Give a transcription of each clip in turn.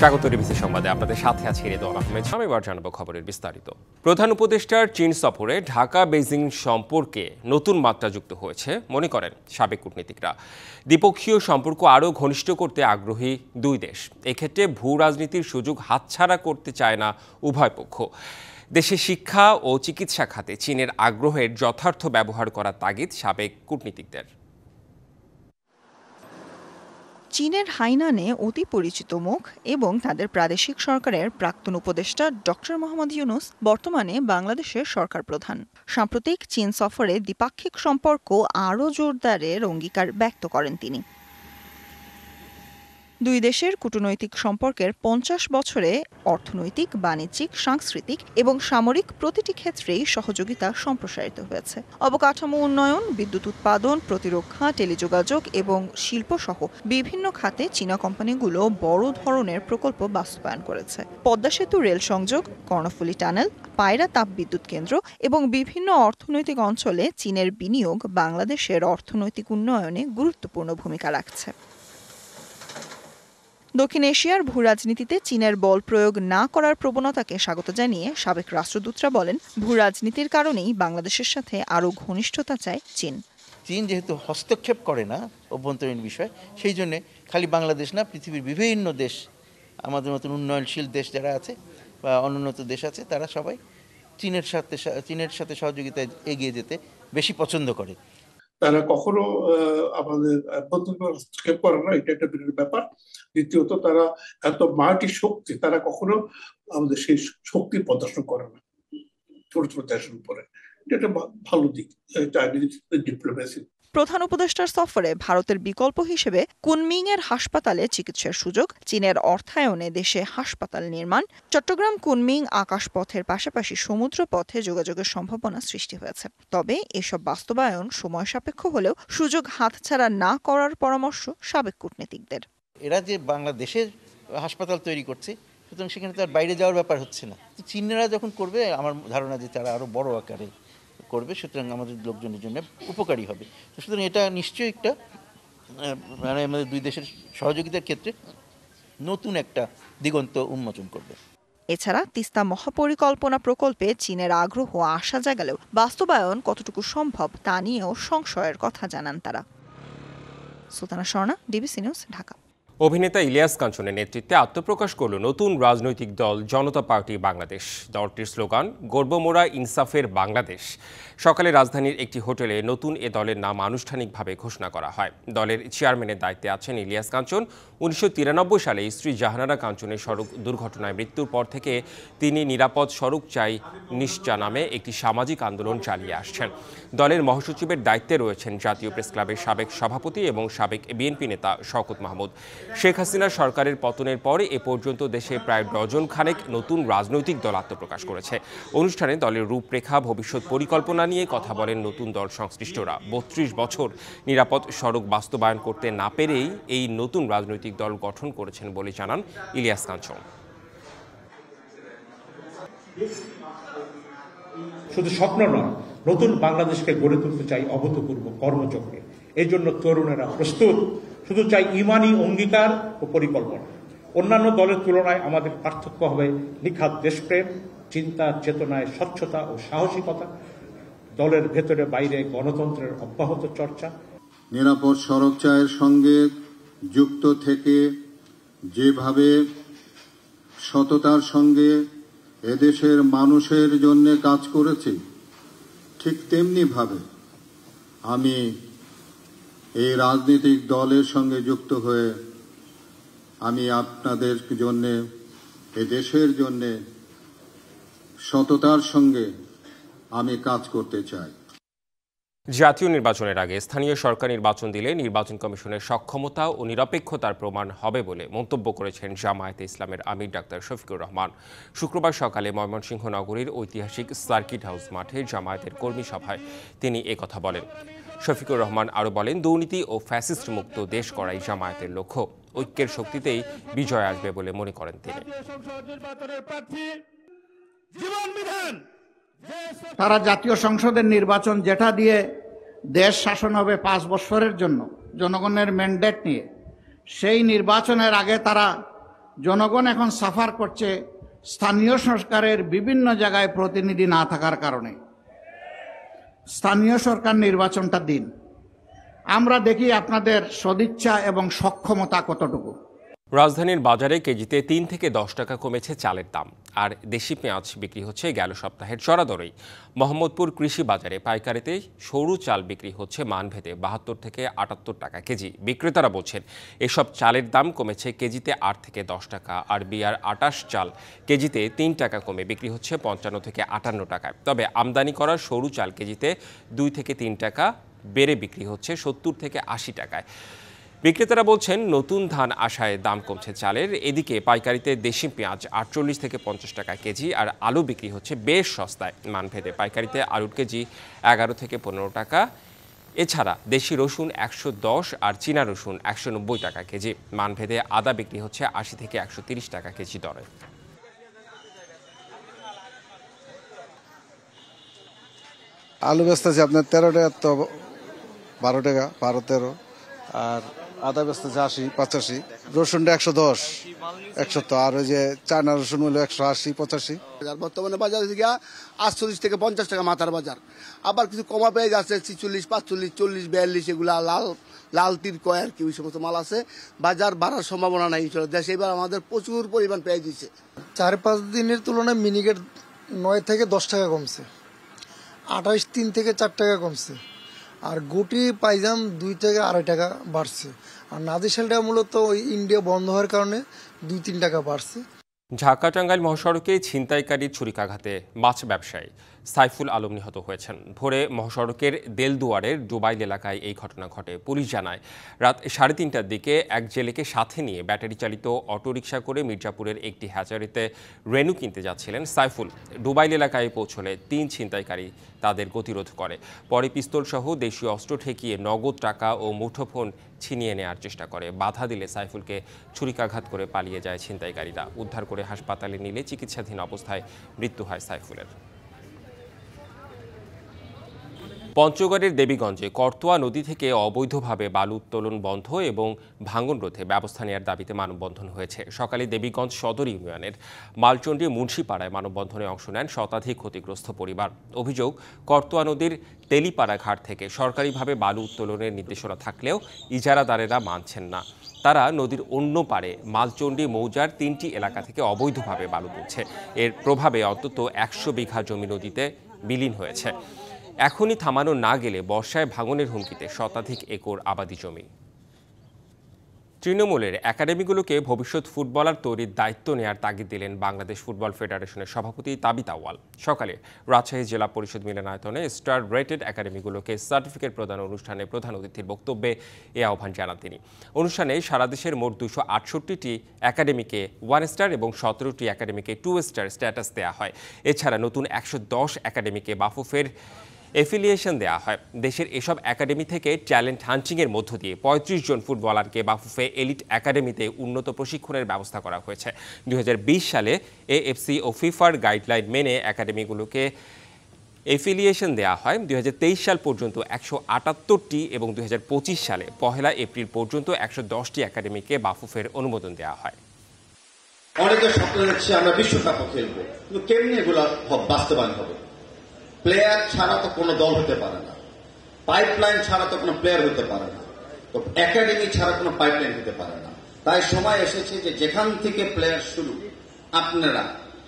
স্বাগত ডিবিসি সংবাদে আপনাদের সাথে আছি রেদওয়ান আহমেদ। আমি এবার জানাবো খবরের বিস্তারিত। প্রধান উপদেষ্টার চীন সফরে ঢাকা বেইজিং সম্পর্কে নতুন মাত্রা যুক্ত হয়েছে মনে করেন সাবেক কূটনীতিকরা। দ্বিপক্ষীয় সম্পর্ক আরও ঘনিষ্ঠ করতে আগ্রহী দুই দেশ। এক্ষেত্রে ভূ রাজনীতির সুযোগ হাতছাড়া করতে চায় না উভয় পক্ষ। দেশে শিক্ষা ও চিকিৎসা খাতে চীনের আগ্রহের যথার্থ ব্যবহার করার তাগিদ সাবেক কূটনীতিকদের। চীনের হাইনানে অতি পরিচিত মুখ এবং তাদের প্রাদেশিক সরকারের প্রাক্তন উপদেষ্টা ডক্টর মোহাম্মদ ইউনুস বর্তমানে বাংলাদেশের সরকার প্রধান। সাম্প্রতিক চীন সফরে দ্বিপাক্ষিক সম্পর্ক আরও জোরদারের অঙ্গীকার ব্যক্ত করেন তিনি। দুই দেশের কূটনৈতিক সম্পর্কের ৫০ বছরে অর্থনৈতিক, বাণিজ্যিক, সাংস্কৃতিক এবং সামরিক প্রতিটি ক্ষেত্রেই সহযোগিতা সম্প্রসারিত হয়েছে। অবকাঠামো উন্নয়ন, বিদ্যুৎ উৎপাদন, প্রতিরক্ষা, টেলিযোগাযোগ এবং শিল্পসহ বিভিন্ন খাতে চীনা কোম্পানিগুলো বড় ধরনের প্রকল্প বাস্তবায়ন করেছে। পদ্মা সেতু রেল সংযোগ, কর্ণফুলী টানেল, পায়রা তাপবিদ্যুৎ কেন্দ্র এবং বিভিন্ন অর্থনৈতিক অঞ্চলে চীনের বিনিয়োগ বাংলাদেশের অর্থনৈতিক উন্নয়নে গুরুত্বপূর্ণ ভূমিকা রাখছে। দক্ষিণ এশিয়ার ভূরাজনীতিতে চীনের বল প্রয়োগ না করার প্রবণতাকে স্বাগত জানিয়ে সাবেক রাষ্ট্রদূতরা বলেন, ভূরাজনীতির কারণেই বাংলাদেশের সাথে আরও ঘনিষ্ঠতা চায় চীন। চীন যেহেতু হস্তক্ষেপ করে না অভ্যন্তরীণ বিষয়, সেই জন্যে খালি বাংলাদেশ না, পৃথিবীর বিভিন্ন দেশ, আমাদের মতন উন্নয়নশীল দেশ যারা আছে বা অনুন্নত দেশ আছে, তারা সবাই চীনের সাথে সহযোগিতায় এগিয়ে যেতে বেশি পছন্দ করে। তারা কখনো আমাদের হস্তক্ষেপ করে না, এটা একটা বিরাট ব্যাপার। দ্বিতীয়ত, তারা এত মাল্টি শক্তি, তারা কখনো আমাদের সেই শক্তি প্রদর্শন করে না ছোট ছোট দেশের উপরে। এটা একটা ভালো দিক চাইনিজ ডিপ্লোমেসি। প্রধান উপদেষ্টার সফরে ভারতের বিকল্প হিসেবে কুনমিং এর হাসপাতালে চিকিৎসার সুযোগ, চীনের অর্থায়নে দেশে হাসপাতাল নির্মাণ, চট্টগ্রাম কুনমিং আকাশপথের পাশাপাশি সমুদ্র পথে যোগাযোগের সম্ভাবনা সৃষ্টি হয়েছে। তবে এসব বাস্তবায়ন সময় সাপেক্ষ হলেও সুযোগ হাতছাড়া না করার পরামর্শ সাবেক কূটনীতিকদের। এরা যে বাংলাদেশের হাসপাতাল তৈরি করছে, সুতরাং সেখানে তার বাইরে যাওয়ার ব্যাপার হচ্ছে না। তো চীনেরা যখন করবে, আমার ধারণা যে তারা আরও বড় আকারে করবে, সুতরাং আমাদের লোকজনের জন্য উপকারী হবে। তো সুতরাং এটা নিশ্চয়ই একটা মানে আমাদের দুই দেশের সহযোগিতার ক্ষেত্রে নতুন একটা দিগন্ত উন্মোচন করবে। এছাড়া তিস্তা মহাপরিকল্পনা প্রকল্পে চীনের আগ্রহ আশা জাগালেও বাস্তবায়ন কতটুকু সম্ভব তা নিয়েও সংশয়ের কথা জানান তারা। Sultana Swarna, DBC news, Dhaka. অভিনেতা ইলিয়াস কাঞ্চনের নেতৃত্বে আত্মপ্রকাশ করল নতুন রাজনৈতিক দল জনতা পার্টি বাংলাদেশ। দলটির স্লোগান গর্বমোরা ইনসাফের বাংলাদেশ। সকালে রাজধানীর একটি হোটেলে নতুন এ দলের নাম আনুষ্ঠানিকভাবে ঘোষণা করা হয়। দলের চেয়ারম্যানের দায়িত্বে আছেন ইলিয়াস কাঞ্চন। 1993 সালে স্ত্রী জাহানারা কাঞ্চনের সড়ক দুর্ঘটনায় মৃত্যুর পর থেকে তিনি নিরাপদ সড়ক চাই নিশ্চা নামে একটি সামাজিক আন্দোলন চালিয়ে আসছেন। দলের মহাসচিবের দায়িত্বে রয়েছেন জাতীয় প্রেস ক্লাবের সাবেক সভাপতি এবং সাবেক বিএনপি নেতা শওকত মাহমুদ। শেখ হাসিনা সরকারের পতনের পরে এ পর্যন্ত দেশে প্রায় ডজন খানেক নতুন রাজনৈতিক দল আত্মপ্রকাশ করেছে। অনুষ্ঠানে দলের রূপরেখা, ভবিষ্যৎ পরিকল্পনা নিয়ে কথা বলেন নতুন দল সংশ্লিষ্টরা। 32 বছর নিরাপদ সড়ক বাস্তবায়ন করতে না পেরেই এই নতুন রাজনৈতিক দল গঠন করেছেন বলে জানান ইলিয়াস কাঞ্চন। শুধু স্বপ্ন নয়, নতুন বাংলাদেশকে গড়ে তুলতে চাই অভূতপূর্ব কর্মযজ্ঞে। এই জন্য তরুণেরা প্রস্তুত। শুধু চাই ইমানি অঙ্গীকার ও পরিকল্পনা। অন্যান্য দলের তুলনায় আমাদের পার্থক্য হবে নিখাদ দেশপ্রেম, চিন্তা চেতনায় স্বচ্ছতা ও সাহসিকতা, দলের ভেতরে বাইরে গণতন্ত্রের অব্যাহত চর্চা। নিরাপদ সড়ক চায়ের সঙ্গে যুক্ত থেকে যেভাবে সততার সঙ্গে এদেশের মানুষের জন্য কাজ করেছি, ঠিক তেমনি ভাবে আমি এই রাজনৈতিক দলের সঙ্গে যুক্ত হয়ে আমি আপনাদের জন্য, এ দেশের জন্য সততার সঙ্গে আমি কাজ করতে চাই। জাতীয় নির্বাচনের আগে স্থানীয় সরকার নির্বাচন দিলে নির্বাচন কমিশনের সক্ষমতা ও নিরপেক্ষতার প্রমাণ হবে বলে মন্তব্য করেছেন জামায়াতে ইসলামের আমির ডাক্তার শফিকুর রহমান। শুক্রবার সকালে ময়মনসিংহ নগরীর ঐতিহাসিক সার্কিট হাউস মাঠে জামায়াতের কর্মী সভায় তিনি একথা বলেন। শফিকুর রহমান আরও বলেন, দুর্নীতি ও ফ্যাসিস্ট মুক্ত দেশ করাই জামায়াতের লক্ষ্য। ঐক্যের শক্তিতেই বিজয় আসবে বলে মনে করেন তিনি। তারা জাতীয় সংসদের নির্বাচন, যেটা দিয়ে দেশ শাসন হবে 5 বছরের জন্য জনগণের ম্যান্ডেট নিয়ে, সেই নির্বাচনের আগে তারা জনগণ এখন সাফার করছে স্থানীয় সরকারের বিভিন্ন জায়গায় প্রতিনিধি না থাকার কারণে। স্থানীয় সরকার নির্বাচনটা দিন, আমরা দেখি আপনাদের সদিচ্ছা এবং সক্ষমতা কতটুকু। রাজধানীর বাজারে কেজিতে ৩ থেকে ১০ টাকা কমেছে চালের দাম, আর দেশি পেঁয়াজ বিক্রি হচ্ছে গেল সপ্তাহের চড়া দরেই। মোহাম্মদপুর কৃষি বাজারে পাইকারিতে সরু চাল বিক্রি হচ্ছে মানভেদে ৭২ থেকে ৭৮ টাকা কেজি। বিক্রেতারা বলছেন এসব চালের দাম কমেছে কেজিতে ৮ থেকে ১০ টাকা, আর বিয়ার ২৮ চাল কেজিতে ৩ টাকা কমে বিক্রি হচ্ছে ৫৫ থেকে ৫৮ টাকায়। তবে আমদানি করা সরু চাল কেজিতে ২ থেকে ৩ টাকা বেড়ে বিক্রি হচ্ছে ৭০ থেকে ৮০ টাকায়। বিক্রেতারা বলছেন নতুন ধান আসায় দাম কমছে চালের। এদিকে পাইকারিতে দেশি পেঁয়াজ ৪৮ থেকে ৫০ টাকা কেজি, আর আলু বিক্রি হচ্ছে বেশ সস্তায়। মানভেদে পাইকারিতে আলুর কেজি ১১ থেকে ১৫ টাকা। এছাড়া দেশি রসুন ১১০ আর চীনা রসুন ১৯০ টাকা কেজি। মানভেদে আদা বিক্রি হচ্ছে ৮০ থেকে ১৩০ টাকা কেজি দরে। আলু বেচতেছে আপনার ১৩ টাকা, তো ১২ টাকা, ১২-১৩। আর আদা বেচতেছে ৮০, ৮৫। রসুনটা ১১০, ১০০। আর ওই যে চায়না রসুন হলো ১৮০, ৮৫। বর্তমানে বাজার থেকে ৪৮ থেকে ৫০ টাকা মাথার বাজার। আবার কিছু কমা পেয়ে যাচ্ছে ৪৬, ৪৫, ৪০, ৪২, এগুলা লাল তীর কয় আর কি, ওই সমস্ত মাল আছে। বাজার বাড়ার সম্ভাবনা নাই দেশে, এবার আমাদের প্রচুর পরিমাণ পেয়ে দিচ্ছে। ৪-৫ দিনের তুলনায় মিনিকেট ৯ থেকে ১০ টাকা কমছে, ২৮ ৩ থেকে ৪ টাকা কমছে, আর গুটি পাইজাম ২ থেকে ২.৫ টাকা বাড়ছে। আর নাজিশালটা মূলত ওই ইন্ডিয়া বন্ধ হওয়ার কারণে ২-৩ টাকা বাড়ছে। ঢাকা টাঙ্গাইল মহাসড়কে ছিনতাইকারীর ছুরিকাঘাতে মাছ ব্যবসায়ী সাইফুল আলম নিহত হয়েছেন। ভোরে মহাসড়কের দেলদুয়ারের ডুবাইল এলাকায় এই ঘটনা ঘটে। পুলিশ জানায় রাত ৩:৩০টার দিকে এক জেলেকে সাথে নিয়ে ব্যাটারি চালিত অটোরিকশা করে মির্জাপুরের একটি হ্যাচারিতে রেনু কিনতে যাচ্ছিলেন সাইফুল। ডুবাইল এলাকায় পৌঁছলে ৩ ছিনতাইকারী তাদের গতিরোধ করে। পরে পিস্তলসহ দেশীয় অস্ত্র ঠেকিয়ে নগদ টাকা ও মুঠোফোন ছিনিয়ে নেওয়ার চেষ্টা করে। বাধা দিলে সাইফুলকে ছুরিকাঘাত করে পালিয়ে যায় ছিনতাইকারীরা। উদ্ধার করে হাসপাতালে নিলে চিকিৎসাধীন অবস্থায় মৃত্যু হয় সাইফুলের। পঞ্চগড়ের দেবীগঞ্জে করতোয়া নদী থেকে অবৈধভাবে বালু উত্তোলন বন্ধ এবং ভাঙন রোধে ব্যবস্থা নেওয়ার দাবিতে মানববন্ধন হয়েছে। সকালে দেবীগঞ্জ সদর ইউনিয়নের মালচন্ডী মুন্সিপাড়ায় মানববন্ধনে অংশ নেন শতাধিক ক্ষতিগ্রস্ত পরিবার। অভিযোগ, করতোয়া নদীর তেলিপাড়া ঘাট থেকে সরকারিভাবে বালু উত্তোলনের নির্দেশনা থাকলেও ইজারাদারেরা মানছেন না। তারা নদীর অন্য পারে মালচন্ডী মৌজার ৩টি এলাকা থেকে অবৈধভাবে বালু তুলছে। এর প্রভাবে অন্তত ১০০ বিঘা জমি নদীতে বিলীন হয়েছে। এখনই থামানো না গেলে বর্ষায় ভাঙনের হুমকিতে শতাধিক একর আবাদি জমি। তৃণমূলের একাডেমিগুলোকে ভবিষ্যৎ ফুটবলার তৈরির দায়িত্ব নেয়ার তাগিদ দিলেন বাংলাদেশ ফুটবল ফেডারেশনের সভাপতি তাবিত আউয়াল। সকালে রাজশাহী জেলা পরিষদ মিলনায়তনে স্টার রেটেড একাডেমিগুলোকে সার্টিফিকেট প্রদান অনুষ্ঠানে প্রধান অতিথির বক্তব্যে এ আহ্বান জানান তিনি। অনুষ্ঠানে সারা দেশের মোট ২৬৮টি একাডেমিকে 1 স্টার এবং ১৭টি একাডেমিকে 2 স্টার স্ট্যাটাস দেওয়া হয়। এছাড়া নতুন ১১০ একাডেমিকে বাফুফের এফিলিয়েশন দেওয়া হয়। দেশের এসব একাডেমি থেকে ট্যালেন্ট হান্টিংয়ের মধ্য দিয়ে ৩৫ জন ফুটবলারকে বাফুফে এলিট একাডেমিতে উন্নত প্রশিক্ষণের ব্যবস্থা করা হয়েছে। ২০২০ সালে এএফসি ও ফিফার গাইডলাইন মেনে একাডেমিগুলোকে এফিলিয়েশন দেওয়া হয়। ২০২৩ সাল পর্যন্ত ১৭৮টি এবং ২০২৫ সালে ১ এপ্রিল পর্যন্ত ১১০টি একাডেমিকে বাফুফের অনুমোদন দেওয়া হয়। অনেকের স্বপ্ন দেখছি আমরা বিশ্বকাপও খেলবো, কিন্তু কেমনি এগুলো বাস্তবায়ন হবে? প্লেয়ার ছাড়া তো কোনো দল হতে পারে না, পাইপলাইন ছাড়া তো কোনো প্লেয়ার হতে পারে না, তো একাডেমি ছাড়া কোনো পাইপলাইন হতে পারে না। তাই সময় এসেছে যে যেখান থেকে প্লেয়ার শুরু আপনারা,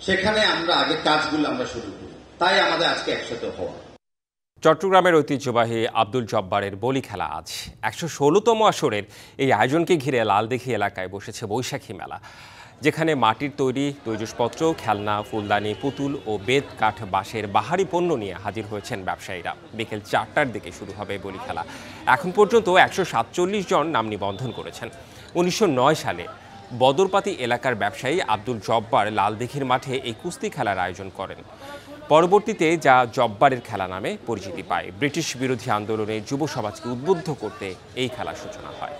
সেখানে আমরা আগে কাজগুলো আমরা শুরু করি। তাই আমাদের আজকে একসাথে হওয়া। চট্টগ্রামের ঐতিহ্যবাহী আব্দুল জব্বারের বলি খেলা আজ ১১৬তম আসরের এই আয়োজনকে ঘিরে লালদিঘি এলাকায় বসেছে বৈশাখী মেলা, যেখানে মাটির তৈরি তৈজসপত্র, খেলনা, ফুলদানি, পুতুল ও বেত কাঠ বাঁশের বাহারি পণ্য নিয়ে হাজির হয়েছেন ব্যবসায়ীরা। বিকেল ৪টার দিকে শুরু হবে বলি খেলা। এখন পর্যন্ত ১৪৭ জন নাম নিবন্ধন করেছেন। ১৯০৯ সালে বদরপাতি এলাকার ব্যবসায়ী আব্দুল জব্বার লালদিঘির মাঠে এই কুস্তি খেলার আয়োজন করেন। পরবর্তীতে যা জব্বারের খেলা নামে পরিচিতি পায়। ব্রিটিশ বিরোধী আন্দোলনে যুব সমাজকে উদ্বুদ্ধ করতে এই খেলার সূচনা হয়।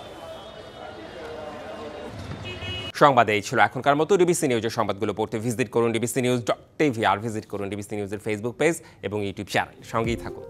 সংবাদ এই ছিল এখনকার মতো। ডিবিসি নিউজের সংবাদগুলো পড়তে ভিজিট করুন dbcnews.tv আর ভিজিট করুন ডিবিসি নিউজের ফেসবুক পেজ এবং ইউটিউব চ্যানেল। সঙ্গেই থাকুন।